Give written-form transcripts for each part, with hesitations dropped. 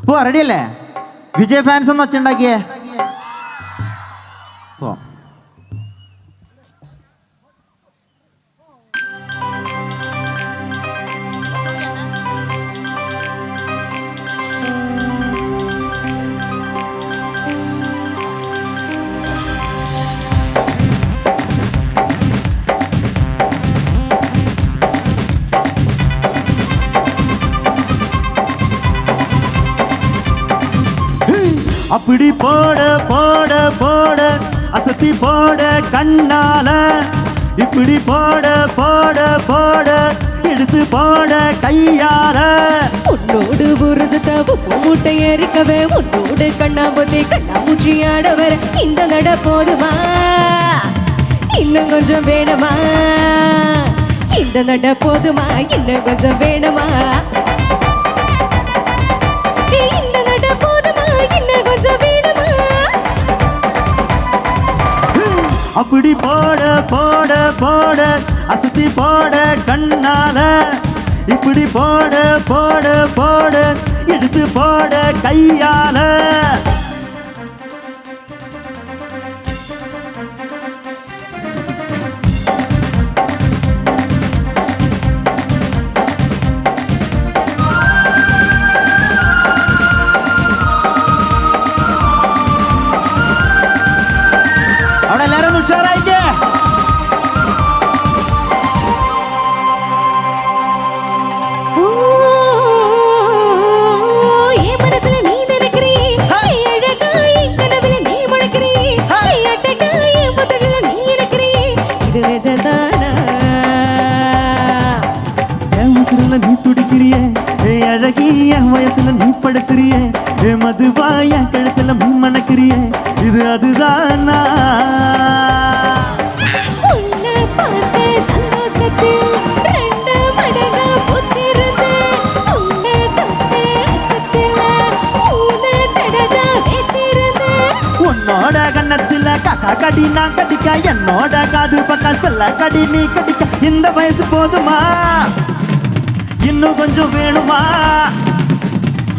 പോ റെഡിയല്ലേ? വിജയ് ഫാൻസ് ഒന്ന് ഒച്ചുണ്ടാക്കിയേ. പോ. அப்படி போட போட போட அசத்தி போட கண்ணால, இப்படி போட போட போட எடுத்து போட கையால. உன்னோடு புரிது தப்பு மூட்டை எரிக்கவே, உன்னோடு கண்ணாம்பூத்தி கண்ணாமூச்சி ஆடவர். இந்த நட போதுமா, இன்னும் கொஞ்சம் வேணுமா? இந்த நட போதுமா, இன்னும் கொஞ்சம் வேணுமா? இந்த நட போதுமா, இன்னும் கொஞ்சம் வேணுமா? அப்படி போட போட போட அசத்தி போட கண்ணால, இப்படி போட போட போட எடுத்து போட கையால. അവിടെ എല്ലാരും ഉഷാറായിക്കേ. நீ துடிக்கிறியே அழகி, என் வயசுல நீ படுக்கிறியே மதுவா, என் கழுத்துல மீ மணக்கிறியே, இது அதுதானா? உன்னோட கண்ணத்துல காக்கா கடி நான் கடிக்க, என்னோட காது பக்கம் செல்ல கடி நீ கடிக்க. இந்த வயசு போதுமா, இன்னும் கொஞ்சம் வேணுமா?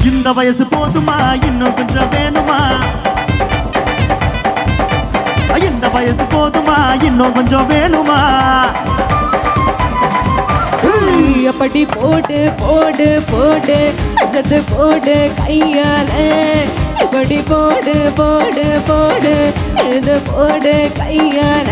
இந்த வயசு போதுமா, இன்னும் கொஞ்சம் வேணுமா? இந்த வயசு போதுமா, இன்னும் கொஞ்சம் வேணுமா? அப்படி போடு போடு போடு அசத்து போடு கையால, இப்படி போடு போடு போடு எழுது போடு கையால.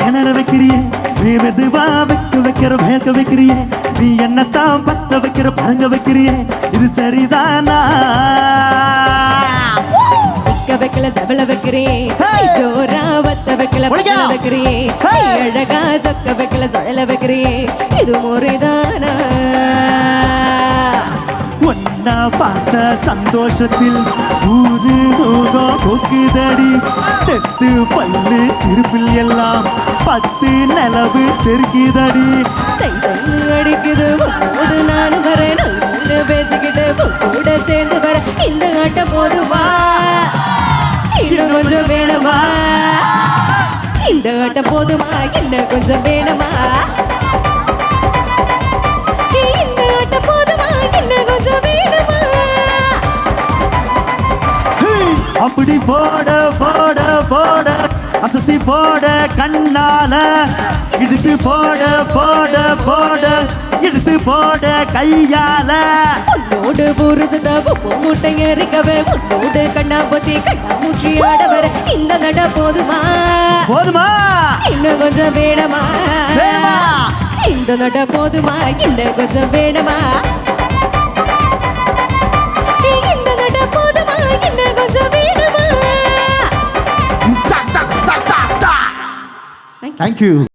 கிணற வைக்கிறியே, நீ மெதுவா வைக்க வைக்கிற வேக வைக்கிறியே, நீ என்னத்தான் பத்த வைக்கிற பறங்க வைக்கிறியே, இது சரிதானா? சிக்க வைக்கல சபல வைக்கிறேன், ஜோரா வத்த வைக்கல பல வைக்கிறேன், அழகா சொக்க வைக்கல சொழல வைக்கிறேன், இது முறைதானா? ஒன்னா பார்த்த சந்தோஷத்தில் ஊரு நோகம் போக்குதடி, தெத்து பல்லு சிறுப்பில் எல்லாம் 10 நிலவு தெருக்குதடி. அடிக்குது உன்னோடு நானும் வரேன், பேசிக்கிட்டு கூட சேர்ந்து வர. இந்த ஆட்டம் போதுமா, இன்னும் கொஞ்சம் வேணுமா? இந்த ஆட்டம் போதுமா, இன்னும் கொஞ்சம் வேணுமா? இந்த ஆட்டம் போதுமா, இன்னும் கொஞ்சம் வேணுமா? அப்படி போட போட போட அசத்தி போட கண்ணால, இடுத்து போட போட போட எடுத்து போட கையால. உன்னோடு புரிது தப்பு மூட்டை எரிக்கவே, உன்னோடு கண்ணாம்பூத்தி கண்ணாமூச்சி ஆடவர். இந்த நட போதுமா, போதுமா, இன்னும் கொஞ்சம் வேணுமா? இந்த நட போதுமா, இன்னும் கொஞ்சம் வேணுமா? இந்த நட போதுமா, இன்னும் கொஞ்சம் வேணுமா? Thank you.